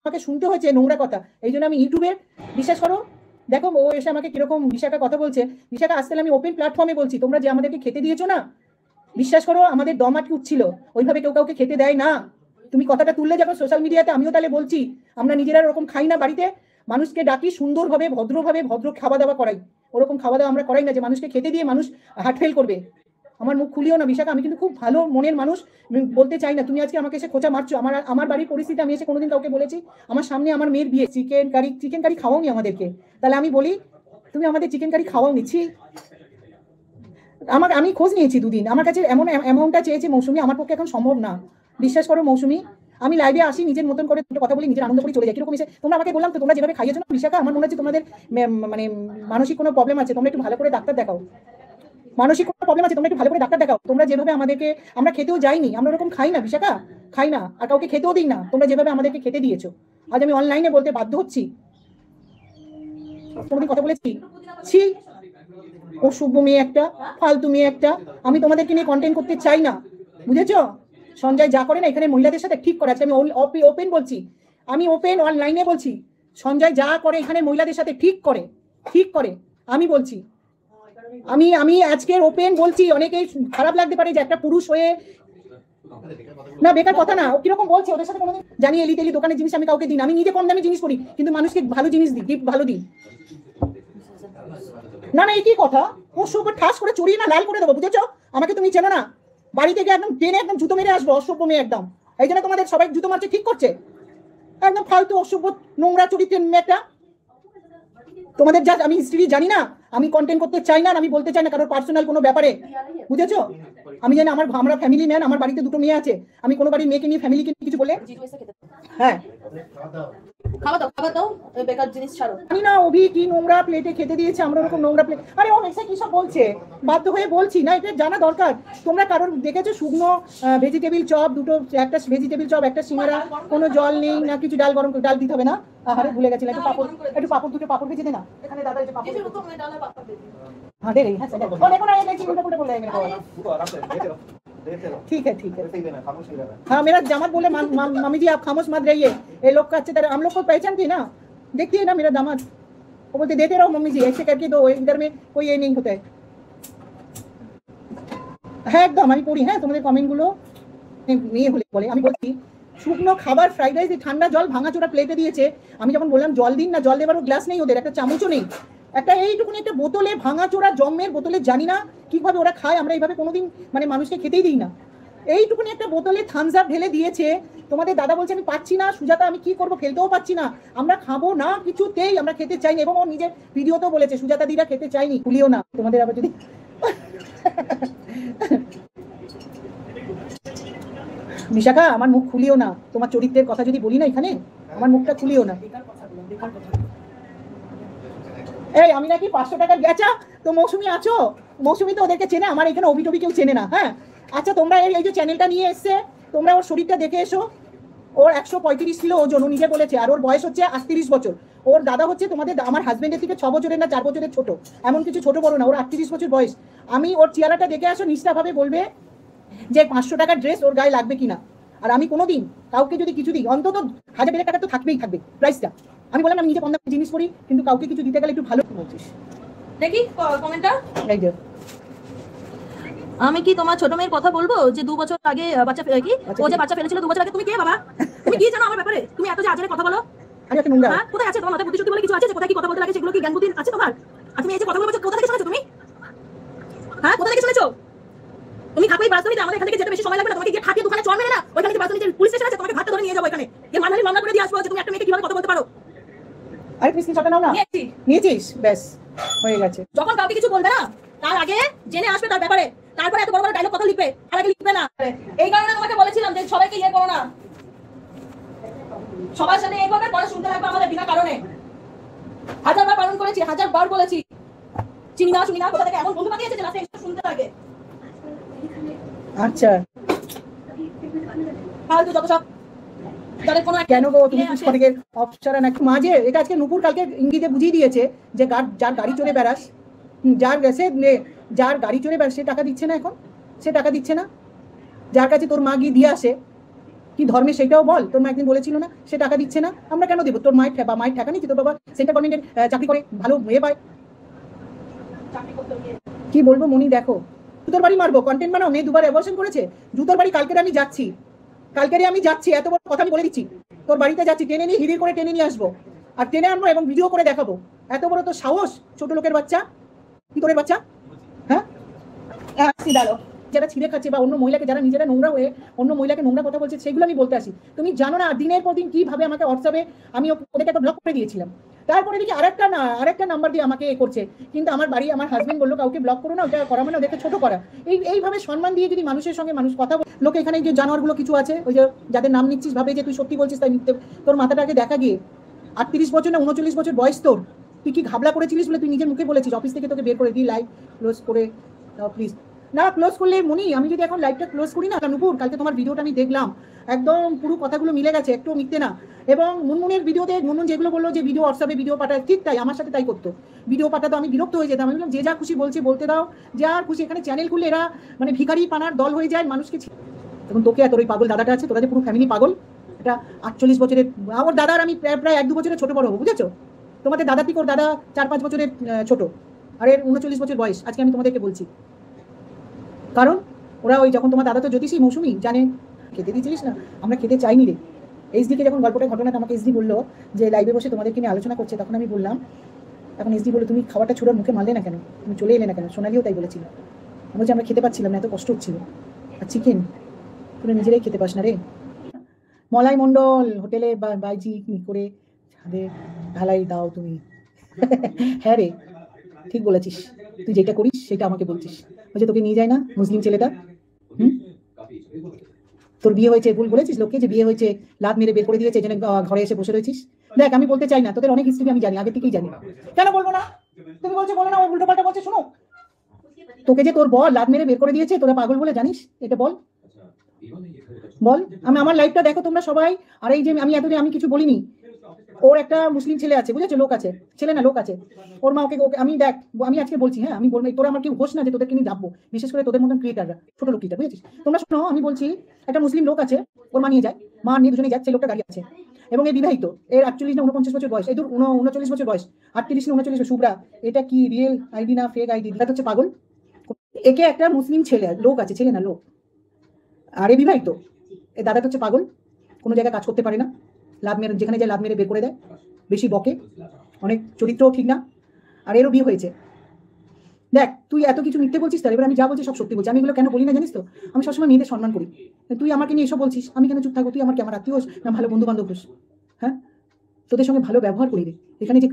আমাকে শুনতে হয়েছে নোংরা কথা, এই জন্য আমি ইউটিউবে, বিশ্বাস করো, দেখো ও এসে আমাকে কিরকম বিশাখা কথা বলছে। বিশাখা আসতে আমি ওপেন প্ল্যাটফর্মে বলছি, তোমরা যে আমাদেরকে খেতে দিয়েছো না, বিশ্বাস করো আমাদের দম আটকে উঠছিল, ওইভাবে কেউ কাউকে খেতে দেয় না। তুমি কথাটা তুললে যখন সোশ্যাল মিডিয়াতে, আমিও তাহলে বলছি, আমরা নিজেরা ওরকম খাই না বাড়িতে, মানুষকে ডাকি সুন্দরভাবে ভদ্রভাবে ভদ্র খাওয়া দাওয়া করাই, ওরকম খাওয়া দাওয়া আমরা করাই না যে মানুষকে খেতে দিয়ে মানুষ হার্ট ফেল করবে। আমার মুখ খুলিও না বিশাখা, আমি কিন্তু খুব ভালো মনের মানুষ, বলতে চাই না। তুমি আজকে আমাকে এসে খোঁচা মারছো, আমার বাড়ির পরিস্থিতি আমি এসে কোনোদিন কাউকে বলেছি? আমার সামনে আমার মেয়ের বিয়ে, চিকেন কারি খাওয়াওনি আমাদেরকে, তাহলে আমি বলি তুমি আমাদের চিকেন কারি খাওয়াও নিচ্ছি? আমি খোঁজ নিয়েছি দুদিন, আমার কাছে এমন অ্যামাউন্টটা চেয়েছে মৌসুমি, আমার পক্ষে এখন সম্ভব না। বিশ্বাস করো মৌসুমি, আমি লাইভে আসি নিজের মতন করে কথা বলি, নিজের আনন্দ করে চলে যাই। কিরকম এসে তোমরা আমাকে বললাম তো, তোমরা যেভাবে খাইয়েছো না বিশাখা, আমার মনে হচ্ছে তোমাদের মানে মানসিক কোনো প্রবলেম আছে, তোমরা একটু ভালো করে ডাক্তার দেখাও। মানসিক কোনো প্রবলেম আছে, তোমরা একটু ভালো করে ডাক্তার দেখাও। তোমরা যেভাবে আমাদেরকে, আমরা খেতেও যাইনি, আমরা ওরকম খাই না বিশাখা, খাই না, আর কাউকে খেতেও দিই না। তোমরা যেভাবে আমাদেরকে খেতে দিয়েছো, আজ আমি অনলাইনে বলতে বাধ্য হচ্ছি। কোনোদিন কথা বলেছি? ছি, অসভ্য মেয়ে একটা, ফালতু মেয়ে একটা। আমি তোমাদেরকে নিয়ে কন্টেন্ট করতে চাই না, বুঝেছো? সঞ্জয় যা করে না এখানে মহিলাদের সাথে ঠিক করে, আমি ওপেন বলছি, আমি ওপেন অনলাইনে বলছি, সঞ্জয় যা করে এখানে মহিলাদের সাথে ঠিক করে আমি বলছি, আমি আজকের ওপেন বলছি। অনেকেই খারাপ লাগতে পারে যে একটা পুরুষ হয়ে, না বেকার কথা না, ও কিরকম বলছে, ওদের সাথে কোনোদিন জানি এলি তেলি দোকানের জিনিস আমি কাউকে দিই না, আমি নিজে কম দামি জিনিস করি কিন্তু মানুষকে ভালো জিনিস দিই, গিফট ভালো দিই। না না, এই কি কথা? ও সব ঠাস করে চড়িয়ে না লাল করে দেবো, বুঝেছো? আমাকে তুমি চেনো না, বাড়ি থেকে একদম টেনে একদম জুতো মেরে আসবো, অসভ্য মেয়ে একদম। এই জন্য তোমাদের সবাই জুতো মারছে, ঠিক করছে, একদম ফালতু অসভ্য নোংরা চরিত্রের মেয়েটা। তোমাদের যা আমি হিস্ট্রি জানি না, আমি কন্টেন্ট করতে চাই না, আমি বলতে চাই না কারোর পার্সোনাল কোনো ব্যাপারে, বুঝেছো? আমি জানি আমরা ফ্যামিলি ম্যান, আমার বাড়িতে দুটো মেয়ে আছে, আমি কোনো বাড়ির মেয়েকে নিয়ে ফ্যামিলিকে কিছু বলে, হ্যাঁ খাওয়া দাও বেকার জিনিস ছাড়ো। জানি না অভি কি নোংরা প্লেটে খেতে দিয়েছে, আমরা ওরকম নোংরা প্লেট, আরে ও এসে কি সব বলছে, বাধ্য হয়ে বলছি না, এটা জানা দরকার। তোমরা কারোর দেখেছো শুকনো ভেজিটেবিল চপ দুটো, একটা ভেজিটেবিল চপ, একটা সিঙ্গারা, কোনো জল নেই না কিছু, ডাল গরম করে, ডাল দিতে হবে না, আরে ভুলে গেছিলাম, একটু পাপড় দুটো পাপড় ভেজে দে না, এখানে দাদা এই যে পাপড়, হ্যাঁ দে রে, হ্যাঁ সেটা দেখো না, এই দেখি উল্টো পুল্টো বলে মেরে বাবা। ठीक है हाँ, मेरा दामाद बोले मम्मी जी आप खामोश मत रहिए, ये लोग का अच्छे तरह हम लोग को पहचानती है ना, देखती है ना मेरा दामाद, वो बोलते देते रहो मम्मी जी, ऐसे करके दो, इधर में कोई ये नहीं होता है। হ্যাঁ একদম আমি পড়ি, হ্যাঁ তোমাদের কমেন্টগুলো নিয়ে হলে বলে। আমি বলছি শুকনো খাবার, ফ্রাইড রাইস, ঠান্ডা জল ভাঙাচোরা প্লেটে দিয়েছে। আমি যখন বললাম জল দিন না, জল দেবারও গ্লাস নেই ওদের, একটা চামচও নেই, একটা এইটুকুনি একটা বোতলে ভাঙাচোরা জম্মের বোতলে, জানি না কিভাবে ওরা খায়, আমরা এইভাবে কোনোদিন মানে মানুষকে খেতেই দিই না। এইটুকুনি একটা বোতলে থামস আপ ঢেলে দিয়েছে। তোমাদের দাদা বলছে আমি পাচ্ছি না সুজাতা, আমি কি করবো, ফেলতেও পাচ্ছি না, আমরা খাবো না কিছুতেই, আমরা খেতে চাইনি। এবং ও নিজের ভিডিওতেও বলেছে সুজাতা দিরা খেতে চাইনি, খুলিও না তোমাদের আবার যদি বিশাখা আমার মুখ খুলিও না, তোমার চরিত্রের কথা যদি বলি না এখানে, আমার মুখটা খুলিও না। এই আমি নাকি 500 টাকার গেছা, তো মৌসুমি আছো, মৌসুমি তো ওদেরকে চেনে, আমার এখানে অভি টবি কেউ চেনে না। হ্যাঁ আচ্ছা, তোমরা এই যে চ্যানেলটা নিয়ে এসছে, তোমরা ওর শরীরটা দেখে এসো, ওর 135 কিলো ওজন, ও নিজে বলেছে, আর ওর বয়স হচ্ছে 38 বছর। ওর দাদা হচ্ছে তোমাদের আমার হাজবেন্ডের থেকে 6 বছরের না 4 বছরের ছোট, এমন কিছু ছোট বড় না, ওর 38 বছর বয়স। আমি ওর চেহারাটা দেখে আসো, নিষ্ঠাভাবে বলবে যে 500 টাকার ড্রেস ওর গায়ে লাগবে কিনা। আর আমি কোনোদিন কাউকে যদি কিছু দিই, অন্তত 1000 টাকা তো থাকবেই থাকবে প্রাইসটা। আমি বললাম আমি নিজে কম দামে জিনিস করি, কিন্তু কাউকে কিছু দিতে গেলে একটু ভালো বলছিস। দেখি কমেন্টটা, এই যে আমি কি তোমার ছোট মেয়ের কথা বলবো যে 2 বছর আগে বাচ্চা কি ও যে বাচ্চা ফেলেছিল 2 বছর আগে? তুমি কে বাবা? তুমি কি জানো আমার ব্যাপারে? তুমি এত যে আজরে কথা বলো, আমি একটা নোংরা, হ্যাঁ কোথায় আছে তোমার মাথায় বুদ্ধি শুদ্ধি বলে কিছু আছে? কোথায় কি কথা বলতে লাগে সেগুলো কি জ্ঞান বুদ্ধি আছে তোমার? আর তুমি এই যে কথাগুলো বলছো কোথা থেকে শুনেছো তুমি? হ্যাঁ কোথা থেকে শুনেছো? তুমি খাপাই বাসনিতে আমাদের এখান থেকে যেতে বেশি সময় লাগবে না, তোমাকে গিয়ে খাটিয়ে দোকানে চড় মেরে না, ওইখানে যে বাসনিতে পুলিশ স্টেশন আছে, তোমাকে ভাতটা ধরে নিয়ে যাবো এখানে, যে মানহানি মামলা করে দিয়ে আসবো যে তুমি একটা মেয়েকে কিভাবে কথা বলতে পারো। আরে প্লিজ শট নাও না, নিয়েছিস ব্যাস হয়ে গেছে। যখন কাউকে কিছু বলবে না তার আগে জেনে আসবে তার ব্যাপারে, তারপরে এত বড় বড় ডায়লগ কথা লিখবে, আর আগে লিখবে না। এই কারণে তোমাকে বলেছিলাম যে সবাইকে ইয়ে করো না, সবার সাথে এই কথা পরে শুনতে লাগবে আমাদের বিনা কারণে। 1000 বার বারণ করেছি, 1000 বার বলেছি চিনি না কোথা থেকে এমন বন্ধু বানিয়েছে যে লাস্টে এসে শুনতে লাগে। আচ্ছা ফালতু যত সব কেন গো তুমি ফটিকের অপসরা নাকি মাঝে, এটা আজকে নুপুর কালকে ইঙ্গিতে বুঝিয়ে দিয়েছে যে যার গাড়ি চড়ে বেড়াস, যার গাড়ি চড়ে বেড়াস সে টাকা দিচ্ছে না, এখন সে টাকা দিচ্ছে না, যার কাছে তোর মা গিয়ে দিয়ে আসে, কি ধর্মে সেটাও বল। তোর মা একদিন বলেছিল না সে টাকা দিচ্ছে না, আমরা কেন দেবো? তোর মায়ের মায়ের টাকা নিচ্ছি, তোর বাবা সেন্ট্রাল গভর্নমেন্টের চাকরি করে ভালো মেয়ে পায়। কি বলবো মনি, দেখো জুতোর বাড়ি মারবো, কন্টেন্ট বানাও, মেয়ে দুবার অ্যাবর্শন করেছে, জুতোর বাড়ি কালকের আমি যাচ্ছি, কালকেরই আমি যাচ্ছি, এত বড় কথা আমি বলে দিচ্ছি। তোর বাড়িতে যাচ্ছি, টেনে নিয়ে হিড়ির করে টেনে নিয়ে আসবো, আর টেনে আনবো এবং ভিডিও করে দেখাবো। এত বড় তো সাহস, ছোট লোকের বাচ্চা, কি তোর বাচ্চা? হ্যাঁ আসছি দাঁড়ো। যারা ছিঁড়ে খাচ্ছে বা অন্য মহিলাকে, যারা নিজেরা নোংরা হয়ে অন্য মহিলাকে নোংরা কথা বলছে, সেগুলো আমি বলতে আসি। তুমি জানো না দিনের পর দিন কিভাবে আমাকে হোয়াটসঅ্যাপে, আমি ওদেরকে একটা ব্লক করে দিয়েছিলাম, তারপরে দেখি আরেকটা নাম্বার দিয়ে আমাকে করছে। কিন্তু আমার বাড়ি, আমার হাজবেন্ড বললো কাউকে ব্লক করো না, ওটা করা মানে ওদেরকে ছোট করা। এইভাবে সম্মান দিয়ে যদি মানুষের সঙ্গে মানুষ কথা বলে, লোকে এখানে যে জানোয়ারগুলো কিছু আছে, ওই যে যাদের নাম নিচ্ছিস ভাবে যে তুই সত্যি বলছিস, তাই মিথ্যে। তোর মাথাটাকে দেখা গিয়ে 38 বছর না 39 বছর বয়স তোর, তুই কি ঘাবলা করেছিলিস বলে তুই নিজের মুখে বলেছিস। অফিস থেকে তোকে বের করে দিই, লাইভ ক্লোজ করে দাও প্লিজ। না ক্লোজ করলে মনি, আমি যদি এখন লাইভটা ক্লোজ করি না, নুপুর কালকে তোমার ভিডিওটা আমি দেখলাম, একদম পুরো কথাগুলো মিলে গেছে, একটু মিথ্যে না। এবং মুনমুনের ভিডিওতে মুনমুন যেগুলো বললো যে ভিডিও হোয়াটসঅ্যাপে ভিডিও পাঠায়, ঠিক তাই আমার সাথে তাই করতো। ভিডিও পাঠাতো, আমি বিরক্ত হয়ে যেতাম। আমি বললাম যে যা খুশি বলছে বলতে দাও, যা আর খুশি। এখানে চ্যানেল খুলে এরা মানে ভিখারি পানার দল হয়ে যায় মানুষকে। তখন তোকে আর তোর ওই পাগল দাদাটা আছে, তোরা যে পুরো ফ্যামিলি পাগল। এটা 48 বছরের, আমার দাদার আমি প্রায় 1-2 বছরের ছোট বড় হবো, বুঝেছো? তোমাদের দাদা থেকে ওর দাদা 4-5 বছরের ছোট, আর এর 39 বছর বয়স। আজকে আমি তোমাদেরকে বলছি, কারণ ওরা ওই যখন তোমার দাদা তো জ্যোতিষী মৌসুমি জানে, খেতে দিয়েছিলিস না, আমরা খেতে চাইনি রে। এইচডিকে যখন গল্পটা ঘটনাটা আমাকে এইচডি বললো যে লাইভে বসে তোমাদেরকে নিয়ে আলোচনা করছে, তখন আমি বললাম, এখন এইচডি বলে তুমি খাবারটা ছুড়ার মুখে মারলে না কেন, তুমি চলে এলে না কেন? সোনালিও তাই বলেছিল, বলছি আমরা খেতে পাচ্ছিলাম না, এত কষ্ট হচ্ছিল। আর চিকেন তুমি নিজেরাই খেতে পাস না রে। মলাই মণ্ডল হোটেলে বাইজি করে ছাদে ঢালাই দাও তুমি। হ্যাঁ রে, ঠিক বলেছিস, তুই যেটা করিস সেটা আমাকে বলছিস। ওই যে তোকে নিয়ে যায় না মুসলিম ছেলেটা, তোর বিয়ে হয়েছে ভুল বলেছিস লোককে, যে বিয়ে হয়েছে লাত মেরে বের করে দিয়েছে, যেন ঘরে এসে বসে রয়েছিস। দেখ আমি বলতে চাই না, তোদের অনেক হিস্ট্রি আমি জানি, আগে থেকেই জানি। কেন বলবো না? তুমি বলছো বলো না, ও উল্টো পাল্টা বলছে। শোনো, তোকে যে তোর বল লাত মেরে বের করে দিয়েছে, তোরা পাগল বলে জানিস, এটা বল বল। আমি আমার লাইফটা দেখো তোমরা সবাই। আর এই যে আমি এতদিন আমি কিছু বলিনি, ওর একটা মুসলিম ছেলে আছে, বুঝেছো? লোক আছে, ছেলে না লোক আছে। ওর মা ওকে আমি দেখ, আমি আজকে বলছি, হ্যাঁ আমি বলবো, তোরা আমার কেউ হোস না যে তোদেরকে নিয়ে যাবো, বিশেষ করে তোদের মতন ক্রিয়েটাররা, ছোট লোক ক্রিয়েটার, বুঝেছিস? তোমরা শোনো, আমি বলছি, একটা মুসলিম লোক আছে, ওর মা নিয়ে যায়, মা নিয়ে দুজনে যাচ্ছে, লোকটা গাড়ি আছে, এবং এই বিবাহিত, এর 48 না 49 বছর বয়স, এই 39 বছর বয়স, 38 না 39 শুভ্রা। এটা কি রিয়েল আইডি না ফেক আইডি? এটা হচ্ছে পাগল। একে একটা মুসলিম ছেলে লোক আছে, ছেলে না লোক, আর এ বিবাহিত। এ দাদাটা হচ্ছে পাগল, কোনো জায়গায় কাজ করতে পারে না, লাভ মেরে যেখানে যায় লাভ মেরে বের করে দেয়, বেশি বকে, অনেক চরিত্রও ঠিক না, আর এরও বিয়ে হয়েছে। দেখ তুই এত কিছু মিথ্যে বলছিস, তার এবার আমি যা বলছি সব সত্যি বলছি। আমি এগুলো কেন বলি না জানিস তো? আমি সবসময় মেয়েদের সম্মান করি। তুই আমাকে নিয়ে এসব বলছিস, আমি কেন চুপ থাকবো? তুই আমার কি আমার আত্মীয় হোস না ভালো বন্ধু বান্ধব হোস? হ্যাঁ, তোদের সঙ্গে ভালো ব্যবহার করি রে। এখানে যে